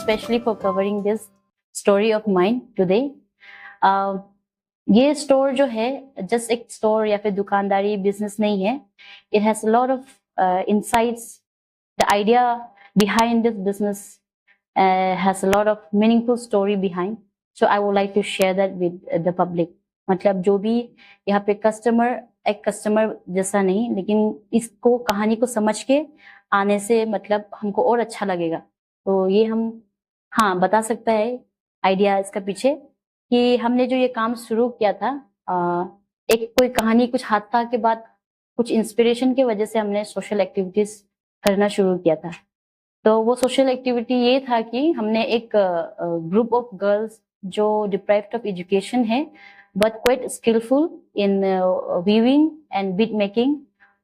especially for covering this story of mine today. ये store जो है जस्ट एक स्टोर या फिर दुकानदारी बिजनेस नहीं है. It has a lot of insights. The idea behind this business has a lot of meaningful story behind. So I would like to share that with the public. मतलब जो भी यहाँ पे एक कस्टमर जैसा नहीं, लेकिन इसको कहानी को समझ के आने से मतलब हमको और अच्छा लगेगा. तो ये हम बता सकता है आइडिया इसका पीछे कि हमने जो ये काम शुरू किया था, एक कोई कहानी, कुछ हादसा के बाद कुछ इंस्पिरेशन की वजह से हमने सोशल एक्टिविटीज करना शुरू किया था. तो वो सोशल एक्टिविटी ये था कि हमने एक ग्रुप ऑफ गर्ल्स जो डिप्राइव्ड ऑफ एजुकेशन है but quite skillful in weaving and bead making,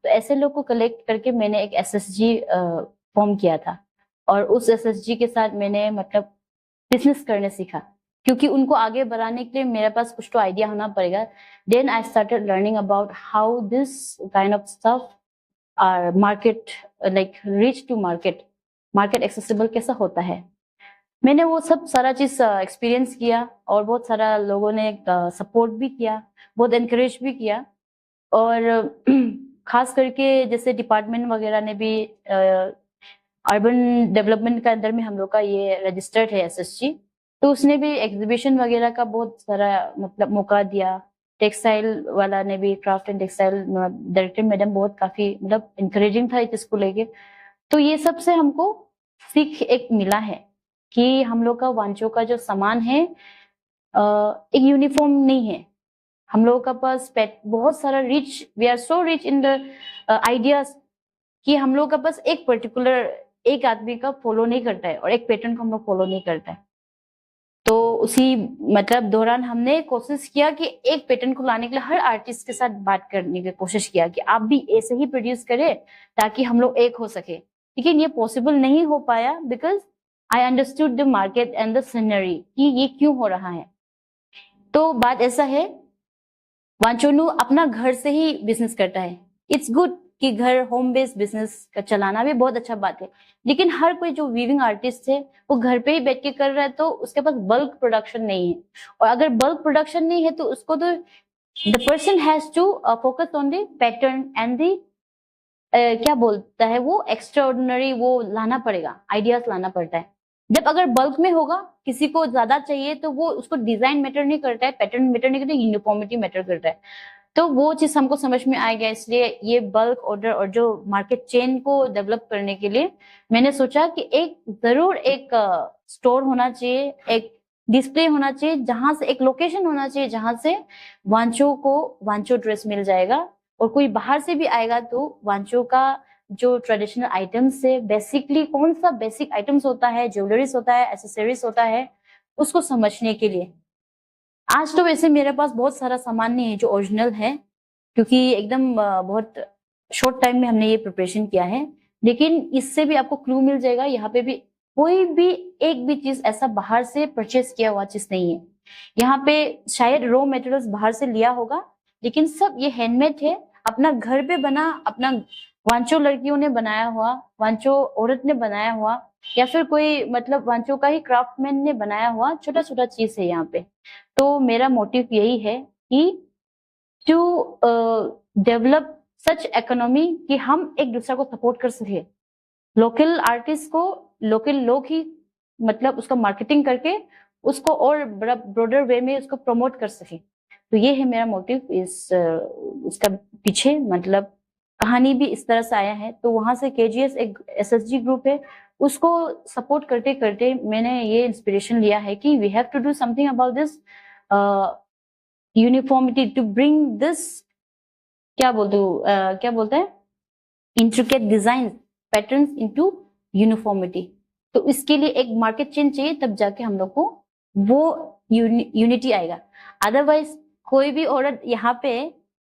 तो ऐसे लोग को कलेक्ट करके मैंने एक एसएसजी फॉर्म किया था. और उस एसएसजी के साथ मैंने मतलब बिजनेस करने सीखा, क्योंकि उनको आगे बढ़ाने के लिए मेरे पास कुछ तो आइडिया होना पड़ेगा. Then I started learning about how this kind of stuff are market, like reach to market accessible कैसा होता है. मैंने वो सब सारा चीज एक्सपीरियंस किया और बहुत सारा लोगों ने सपोर्ट भी किया, बहुत एनकरेज भी किया. और खास करके जैसे डिपार्टमेंट वगैरह ने भी अर्बन डेवलपमेंट के अंदर में हम लोग का ये रजिस्टर्ड है एसएसजी, तो उसने भी एग्जीबिशन वगैरह का बहुत सारा मतलब मौका दिया. टेक्सटाइल वाला ने भी, craft and textile director madam बहुत काफी मतलब इंकरेजिंग था इसको लेके. तो ये सब से हमको सीख एक मिला है कि हम लोग का वांचो का जो सामान है एक यूनिफॉर्म नहीं है. हम लोगों का पास बहुत सारा we are so rich in the ideas कि हम लोग का पास एक पर्टिकुलर एक आदमी का फॉलो नहीं करता है और एक पैटर्न को हम लोग फॉलो नहीं करता है. तो उसी मतलब दौरान हमने कोशिश किया कि एक पैटर्न को लाने के लिए हर आर्टिस्ट के साथ बात करने की कोशिश किया कि आप भी ऐसे ही प्रोड्यूस करें ताकि हम लोग एक हो सके. लेकिन ये पॉसिबल नहीं हो पाया because I understood the market and the scenery कि ये क्यों हो रहा है. तो बात ऐसा है, वांचोनू अपना घर से ही बिजनेस करता है. इट्स गुड कि घर होम बेस्ड बिजनेस का चलाना भी बहुत अच्छा बात है, लेकिन हर कोई जो वीविंग आर्टिस्ट है वो घर पे ही बैठ के कर रहा है, तो उसके पास बल्क प्रोडक्शन नहीं है. और अगर बल्क प्रोडक्शन नहीं है तो उसको तो the person has to focus on the pattern and the क्या बोलता है वो एक्स्ट्राऑर्डिनरी वो लाना पड़ेगा, आइडियाज लाना पड़ता है. जब अगर बल्क में होगा, किसी को ज्यादा चाहिए तो वो उसको डिजाइन मैटर नहीं करता है, पैटर्न मैटर नहीं करता है, यूनिफॉर्मिटी मैटर करता है. तो वो चीज हमको समझ में आ गया. इसलिए ये बल्क ऑर्डर और जो मार्केट चेन को डेवलप करने के लिए मैंने सोचा कि जरूर एक स्टोर होना चाहिए, एक डिस्प्ले होना चाहिए, जहां से एक लोकेशन होना चाहिए जहां से वांचो को वांचो ड्रेस मिल जाएगा. और कोई बाहर से भी आएगा तो वांचो का जो ट्रेडिशनल आइटम्स है, बेसिकली कौन सा बेसिक आइटम्स होता है, ज्वेलरीज होता है, एसेसरीज होता है, उसको समझने के लिए. आज तो वैसे मेरे पास बहुत सारा सामान नहीं है जो ओरिजिनल है, क्योंकि एकदम बहुत शॉर्ट टाइम में हमने ये प्रिपरेशन किया है. लेकिन इससे भी आपको क्लू मिल जाएगा. यहाँ पे भी कोई भी एक भी चीज ऐसा बाहर से परचेस किया हुआ चीज नहीं है. यहाँ पे शायद रॉ मटेरियल्स बाहर से लिया होगा, लेकिन सब ये हैंडमेड है, अपना घर पे बना, अपना वांचो लड़कियों ने बनाया हुआ, वांचो औरत ने बनाया हुआ, या फिर कोई मतलब वांचो का ही क्राफ्टमैन ने बनाया हुआ छोटा छोटा चीज है यहाँ पे. तो मेरा मोटिव यही है कि टू डेवलप सच इकोनॉमी कि हम एक दूसरे को सपोर्ट कर सके. लोकल आर्टिस्ट को लोकल लोग ही मतलब उसका मार्केटिंग करके उसको और बड़ा ब्रॉडर वे में उसको प्रमोट कर सके. तो ये है मेरा मोटिव इसका पीछे. मतलब कहानी भी इस तरह से आया है. तो वहां से केजीएस एक एसएसजी ग्रुप है, उसको सपोर्ट करते करते मैंने ये इंस्पिरेशन लिया है कि we have to do something about this uniformity, to bring this क्या बोलते हैं intricate design patterns into uniformity. तो इसके लिए एक मार्केट चेन चाहिए, तब जाके हम लोग को वो यूनिटी आएगा. अदरवाइज कोई भी औरत यहाँ पे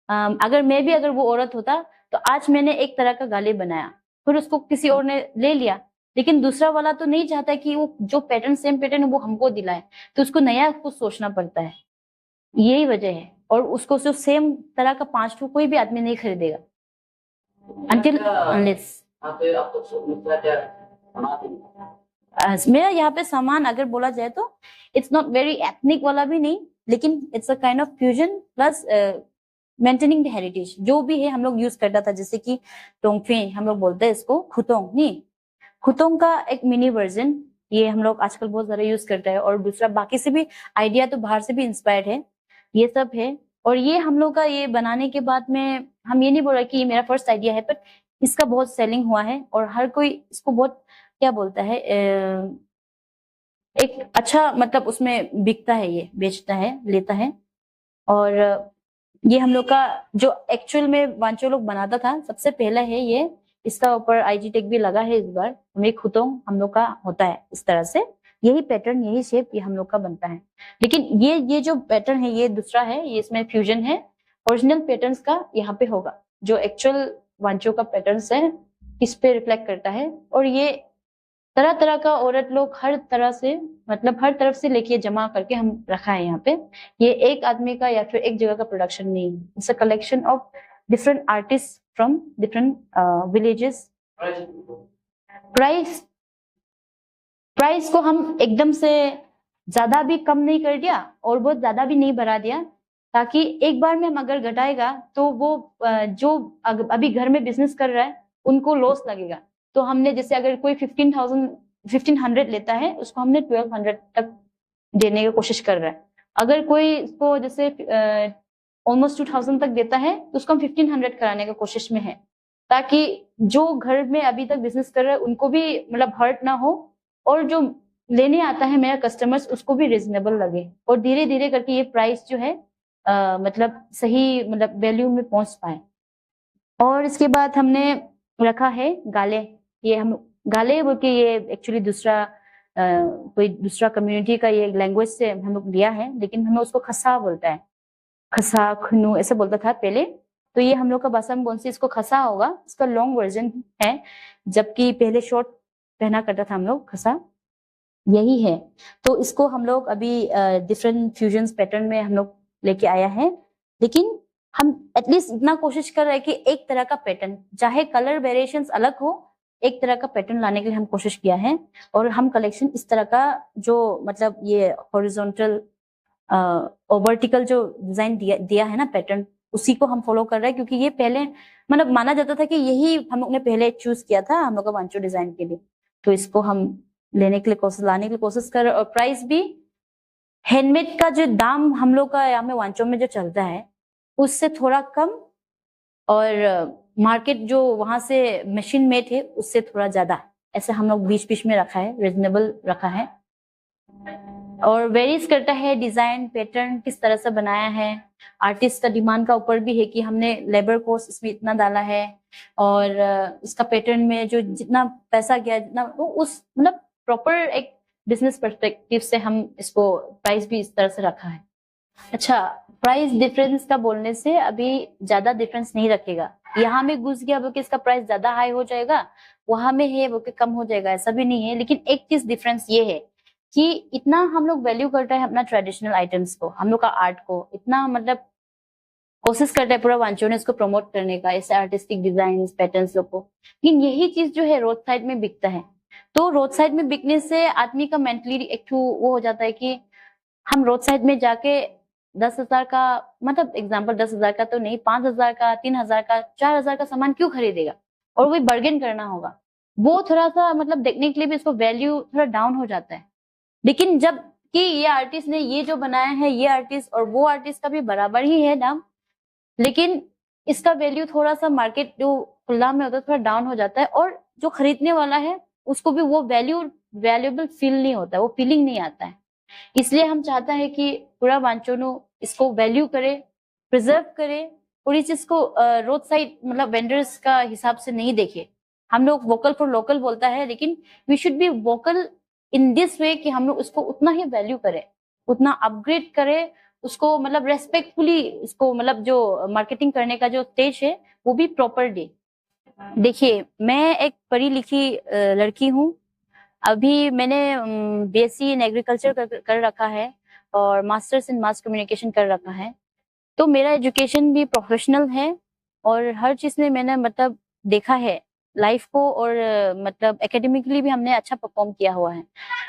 अगर वो औरत होता तो आज मैंने एक तरह का गाले बनाया, फिर उसको किसी और ने ले लिया, लेकिन दूसरा वाला तो नहीं चाहता कि वो जो पैटर्न सेम पैटर्न है वो हमको दिलाए, तो उसको नया कुछ सोचना पड़ता है. यही वजह है. और उसको जो सेम तरह का 5 ठो कोई भी आदमी नहीं खरीदेगा until unless मेरा यहाँ पे सामान अगर बोला जाए तो इट्स नॉट वेरी एथनिक वाला भी नहीं, लेकिन it's a kind of fusion plus maintaining the heritage. जो भी है हम लोग यूज करता था, जैसे कि टोंगफे हम लोग बोलते हैं इसको, खुतोंग नहीं, खुतोंग का एक मिनी वर्जन, ये हम लोग आजकल बहुत ज्यादा यूज करते हैं। और दूसरा बाकी से भी आइडिया तो बाहर से भी इंस्पायर्ड है, ये सब है। और ये हम लोग का ये बनाने के बाद में हम ये नहीं बोल रहे कि ये मेरा फर्स्ट आइडिया है, बट इसका बहुत सेलिंग हुआ है और हर कोई इसको बहुत क्या बोलता है, एक अच्छा मतलब उसमें बिकता है, ये बेचता है, लेता है। और ये हम लोग का जो एक्चुअल में वांचो लोग बनाता था सबसे पहला है ये। इसका ऊपर आईजी टैग भी लगा है इस बार। हमें खुतोंग हम लोग का होता है इस तरह से, यही पैटर्न यही शेप ये हम लोग का बनता है। लेकिन ये जो पैटर्न है ये दूसरा है, ये इसमें फ्यूजन है। ओरिजिनल पैटर्न्स का यहाँ पे होगा, जो एक्चुअल वांचो का पैटर्न्स है इस पे रिफ्लेक्ट करता है। और ये तरह तरह का औरत लोग हर तरह से मतलब हर तरफ से लेके जमा करके हम रखा है यहाँ पे। ये एक आदमी का या फिर एक जगह का प्रोडक्शन नहीं है, it's a collection of different artist from different villages. Price price को हम एकदम से ज्यादा भी कम नहीं कर दिया और बहुत ज्यादा भी नहीं बढ़ा दिया, ताकि एक बार में हम अगर घटाएगा तो वो जो अभी घर में बिजनेस कर रहा है उनको लॉस लगेगा। तो हमने जैसे अगर कोई 1500 लेता है, उसको हमने 1200 तक देने की कोशिश कर रहा है। अगर कोई इसको जैसे ऑलमोस्ट 2000 तक देता है तो उसको हम 1500 कराने की कोशिश में है, ताकि जो घर में अभी तक बिजनेस कर रहे हैं उनको भी मतलब हर्ट ना हो, और जो लेने आता है मेरा कस्टमर्स उसको भी रिजनेबल लगे, और धीरे धीरे करके ये प्राइस जो है मतलब सही मतलब वैल्यू में पहुंच पाए। और इसके बाद हमने रखा है गाले। ये हम गाले बोल के ये एक्चुअली दूसरा कोई दूसरा कम्युनिटी का ये लैंग्वेज से हम लोग लिया है, लेकिन हमें उसको खसा बोलता है, खसा खनू ऐसे बोलता था पहले। तो ये हम लोग का भाषा में कौन सी इसको खसा होगा, इसका लॉन्ग वर्जन है, जबकि पहले शॉर्ट पहना करता था हम लोग खसा, यही है। तो इसको हम लोग अभी डिफरेंट फ्यूजन पैटर्न में हम लोग लेके आया है। लेकिन हम एटलीस्ट इतना कोशिश कर रहे हैं कि एक तरह का पैटर्न, चाहे कलर वेरिएशंस अलग हो, एक तरह का पैटर्न लाने के लिए हम कोशिश किया है। और हम कलेक्शन इस तरह का जो मतलब ये हॉरिजॉन्टल और वर्टिकल जो डिजाइन दिया है ना पैटर्न, उसी को हम फॉलो कर रहे हैं, क्योंकि ये पहले मतलब माना जाता था कि यही हम लोग ने पहले चूज किया था हम लोग का वांचो डिजाइन के लिए। तो इसको हम लेने के लिए कोशिश लाने के लिए कोशिश कर रहे हैं। और प्राइस भी हैंडमेड का जो दाम हम लोग का यहाँ में वांचो में जो चलता है उससे थोड़ा कम, और मार्केट जो वहां से मशीन मेड है उससे थोड़ा ज्यादा, ऐसे हम लोग बीच बीच में रखा है, रिजनेबल रखा है। और वेरीज करता है डिजाइन पैटर्न किस तरह से बनाया है, आर्टिस्ट का डिमांड का ऊपर भी है कि हमने लेबर कॉस्ट इसमें इतना डाला है, और इसका पैटर्न में जो जितना पैसा गया जितना वो उस मतलब प्रॉपर एक बिजनेस पर्सपेक्टिव से हम इसको प्राइस भी इस तरह से रखा है। अच्छा, प्राइस डिफरेंस का बोलने से अभी ज्यादा डिफरेंस नहीं रखेगा। यहाँ में घुस गया बोल के इसका प्राइस ज्यादा हाई हो जाएगा, वहां में है बोल के कम हो जाएगा, ऐसा भी नहीं है। लेकिन एक चीज डिफरेंस ये है कि इतना हम लोग वैल्यू करते हैं अपना ट्रेडिशनल आइटम्स को, हम लोग का आर्ट को इतना मतलब कोशिश करता है पूरा वांचो ने इसको प्रमोट करने का, ऐसे आर्टिस्टिक डिजाइन पैटर्न्स को। लेकिन यही चीज जो है रोड साइड में बिकता है। तो रोड साइड में बिकने से आदमी का मेंटली एक वो हो जाता है कि हम रोड साइड में जाके 10,000 का मतलब एग्जाम्पल 10,000 का तो नहीं, 5,000 का, 3,000 का, 4,000 का सामान क्यों खरीदेगा, और वही बार्गेन करना होगा। वो थोड़ा सा मतलब देखने के लिए भी इसको वैल्यू थोड़ा डाउन हो जाता है। लेकिन जब कि ये आर्टिस्ट ने ये जो बनाया है, ये आर्टिस्ट और वो आर्टिस्ट का भी बराबर ही है दाम, लेकिन इसका वैल्यू थोड़ा सा मार्केट जो खुला में होता है थोड़ा डाउन हो जाता है, और जो खरीदने वाला है उसको भी वो वैल्यूएबल फील नहीं होता, वो फीलिंग नहीं आता है। इसलिए हम चाहता है कि पूरा वांचोनो इसको वैल्यू करे, प्रिजर्व करे, और इस चीज को रोड साइड मतलब वेंडर्स का हिसाब से नहीं देखे। हम लोग वोकल फॉर लोकल बोलता है, लेकिन we should be vocal in this way कि हम लोग उसको उतना ही वैल्यू करें, उतना अपग्रेड करें उसको, मतलब रेस्पेक्टफुली इसको, मतलब जो मार्केटिंग करने का जो स्टेज है वो भी प्रॉपर दे। देखिए, मैं एक पढ़ी लिखी लड़की हूँ। अभी मैंने बीएससी इन एग्रीकल्चर कर रखा है और मास्टर्स इन मास कम्युनिकेशन कर रखा है। तो मेरा एजुकेशन भी प्रोफेशनल है, और हर चीज में मैंने मतलब देखा है लाइफ को और मतलब एकेडमिकली भी हमने अच्छा परफॉर्म किया हुआ है,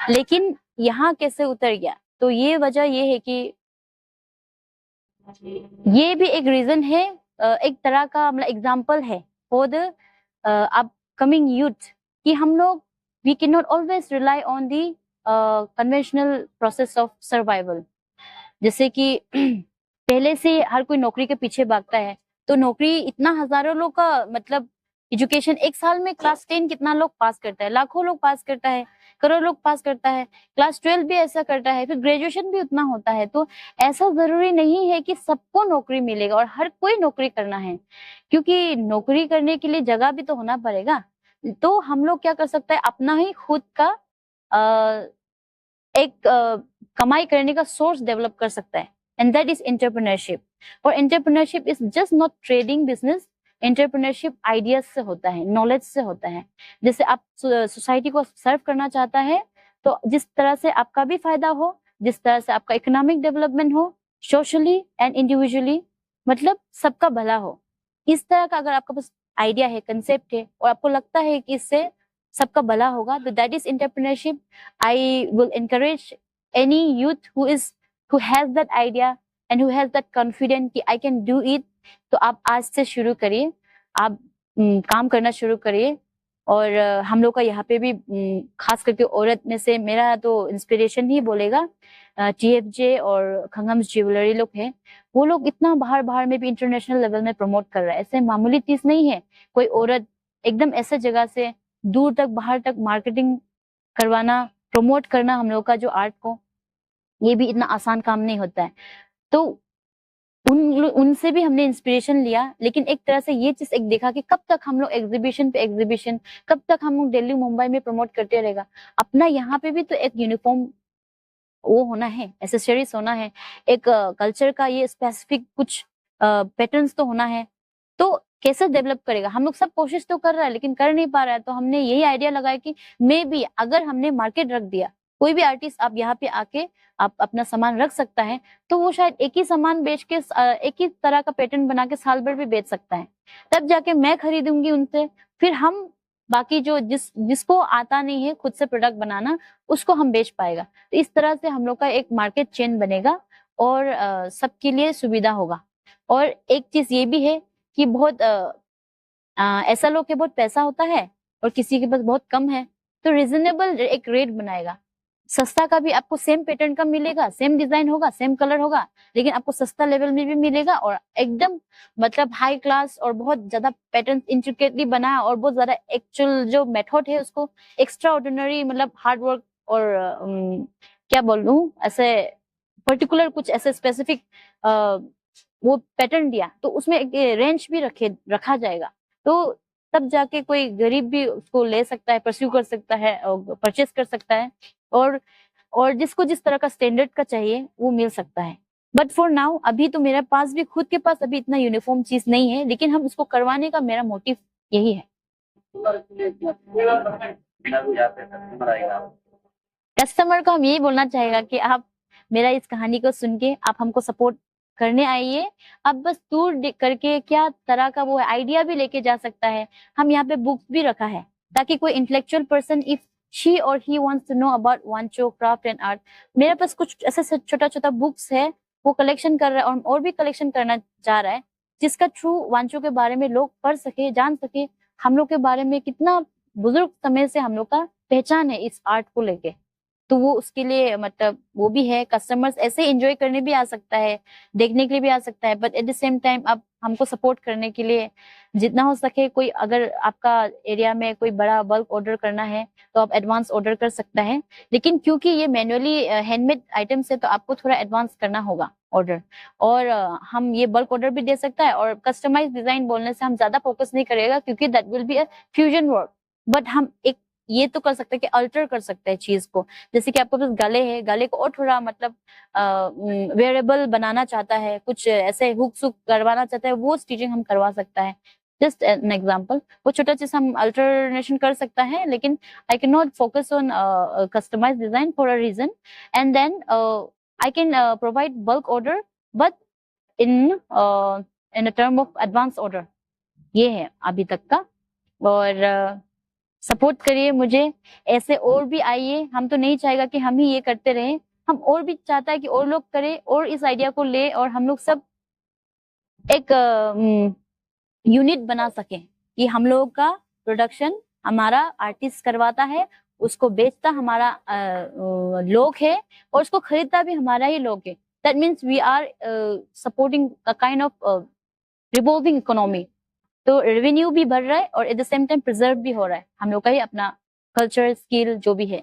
लेकिन यहाँ कैसे उतर गया, तो ये वजह ये है कि ये भी एक रीजन है, एक तरह का मतलब एग्जाम्पल है फॉर द अपकमिंग यूथ कि हम लोग we can not always rely on the conventional process of survival. जैसे कि पहले से हर कोई नौकरी के पीछे भागता है, तो नौकरी इतना हजारों लोग का मतलब एजुकेशन एक साल में क्लास 10 कितना लोग पास करता है, लाखों लोग पास करता है, करोड़ लोग पास करता है, क्लास 12 भी ऐसा करता है, फिर ग्रेजुएशन भी उतना होता है। तो ऐसा जरूरी नहीं है कि सबको नौकरी मिलेगा और हर कोई नौकरी करना है, क्योंकि नौकरी करने के लिए जगह भी तो होना पड़ेगा। तो हम लोग क्या कर सकते हैं, अपना ही खुद का एक कमाई करने का सोर्स डेवलप कर सकता है, एंड दैट इज एंटरप्रेन्योरशिप। और entrepreneurship is just not trading business, entrepreneurship ideas से होता है, नॉलेज से होता है। जैसे आप सोसाइटी को सर्व करना चाहता है, तो जिस तरह से आपका भी फायदा हो, जिस तरह से आपका इकोनॉमिक डेवलपमेंट हो, सोशली एंड इंडिविजुअली, मतलब सबका भला हो, इस तरह का अगर आपका पास आइडिया है, कंसेप्ट है, और आपको लगता है कि इससे सबका भला होगा, तो that is entrepreneurship. I will encourage any youth who has that idea and who has that confidence कि I can do it। तो आप आज से शुरू करिए, आप काम करना शुरू करिए। और हम लोग का यहाँ पे भी खास करके औरत में से मेरा तो इंस्पिरेशन ही बोलेगा, TFJ और खंगम्स ज्वेलरी लोग हैं। वो लोग इतना बाहर बाहर में भी इंटरनेशनल लेवल में प्रमोट कर रहा है, ऐसे मामूली चीज नहीं है। कोई औरत एकदम ऐसे जगह से दूर तक बाहर तक मार्केटिंग करवाना, प्रमोट करना हम लोग का जो आर्ट को, ये भी इतना आसान काम नहीं होता है। तो उनसे भी हमने इंस्पिरेशन लिया, लेकिन एक तरह से ये चीज एक देखा कि कब तक हम लोग एग्जीबिशन पे एग्जीबिशन, कब तक हम लोग दिल्ली मुंबई में प्रमोट करते रहेगा। अपना यहाँ पे भी तो एक यूनिफॉर्म वो होना है, एसेसरीज होना है, एक कल्चर का ये स्पेसिफिक कुछ पैटर्न्स तो होना है। तो कैसे डेवलप करेगा, हम लोग सब कोशिश तो कर रहा है लेकिन कर नहीं पा रहा है। तो हमने यही आइडिया लगाया कि मे बी अगर हमने मार्केट रख दिया, कोई भी आर्टिस्ट आप यहाँ पे आके आप अपना सामान रख सकता है, तो वो शायद एक ही सामान बेच के एक ही तरह का पैटर्न बना के साल भर भी बेच सकता है। तब जाके मैं खरीदूंगी उनसे, फिर हम बाकी जो जिसको आता नहीं है खुद से प्रोडक्ट बनाना, उसको हम बेच पाएगा। तो इस तरह से हम लोग का एक मार्केट चेन बनेगा और सबके लिए सुविधा होगा। और एक चीज ये भी है कि बहुत ऐसा लोग के बहुत पैसा होता है और किसी के पास बहुत कम है, तो रिजनेबल एक रेट बनाएगा। सस्ता का भी आपको सेम पैटर्न का मिलेगा, सेम डिजाइन होगा, सेम कलर होगा, लेकिन आपको सस्ता लेवल में भी मिलेगा। और एकदम मतलब हाई क्लास और बहुत ज्यादा पैटर्न इंट्रिकेटली बना और बहुत ज्यादा एक्चुअल जो मेथड है उसको एक्स्ट्रा ऑर्डिनरी मतलब हार्ड वर्क और क्या बोलूं ऐसे पर्टिकुलर कुछ ऐसे स्पेसिफिक वो पैटर्न दिया, तो उसमें एक रेंज भी रखा जाएगा। तो तब जाके कोई गरीब भी उसको ले सकता है, परस्यू कर सकता है और परचेस कर सकता है। और जिसको जिस तरह का स्टैंडर्ड का चाहिए वो मिल सकता है। बट फॉर नाउ अभी तो मेरे पास भी खुद के पास अभी इतना यूनिफॉर्म चीज नहीं है, लेकिन हम उसको करवाने का मेरा मोटिव यही है। कस्टमर को हम यही बोलना चाहेगा कि आप मेरा इस कहानी को सुन के आप हमको सपोर्ट करने आइए। अब बस टूर करके क्या तरह का वो आइडिया भी लेके जा सकता है। हम यहाँ पे बुक्स भी रखा है ताकि कोई इंटेलेक्चुअल पर्सन इफ शी और he wants to know about Wancho craft and art, मेरे पास कुछ ऐसे छोटा छोटा बुक्स है, वो कलेक्शन कर रहा है और भी कलेक्शन करना चाह रहा है, जिसका थ्रू वांचो के बारे में लोग पढ़ सके, जान सके हम लोग के बारे में कितना बुजुर्ग समय से हम लोग का पहचान है इस आर्ट को लेके। तो वो उसके लिए मतलब वो भी है, कस्टमर्स ऐसे एंजॉय करने भी आ सकता है, देखने के लिए भी आ सकता है, but at the same time आप हमको सपोर्ट करने के लिए जितना हो सके, कोई अगर आपका एरिया में कोई बड़ा बल्क ऑर्डर करना है तो आप एडवांस ऑर्डर कर सकता है। लेकिन क्योंकि ये मैन्युअली हैंडमेड आइटम्स है तो आपको थोड़ा एडवांस करना होगा ऑर्डर। और हम ये बल्क ऑर्डर भी दे सकता है। और कस्टमाइज डिजाइन बोलने से हम ज्यादा फोकस नहीं करेगा क्योंकि that will be a fusion work, but हम एक ये तो कर सकते हैं कि अल्टर कर सकते हैं चीज को। जैसे कि आपको पास गले है, गले को और थोड़ा मतलब वेयरेबल बनाना चाहता है, कुछ ऐसे हुक सुक करवाना चाहता है, वो स्टिचिंग हम करवा सकता है। जस्ट एन एग्जाम्पल, वो छोटा चीज हम अल्टरनेशन कर सकता है। लेकिन I can not focus on customize design for a region, and then I can provide bulk order but in in a term of advance order. ये है अभी तक का। और सपोर्ट करिए मुझे, ऐसे और भी आइए। हम तो नहीं चाहेगा कि हम ही ये करते रहें, हम और भी चाहता है कि और लोग करें और इस आइडिया को ले और हम लोग सब एक यूनिट बना सकें कि हम लोगों का प्रोडक्शन हमारा आर्टिस्ट करवाता है, उसको बेचता हमारा लोग है और उसको खरीदता भी हमारा ही लोग है। That means we are supporting a kind of revolving economy. तो रेवेन्यू भी बढ़ रहा है और at the same time preserve भी हो रहा है हम लोग का ही अपना कल्चर स्किल जो भी है।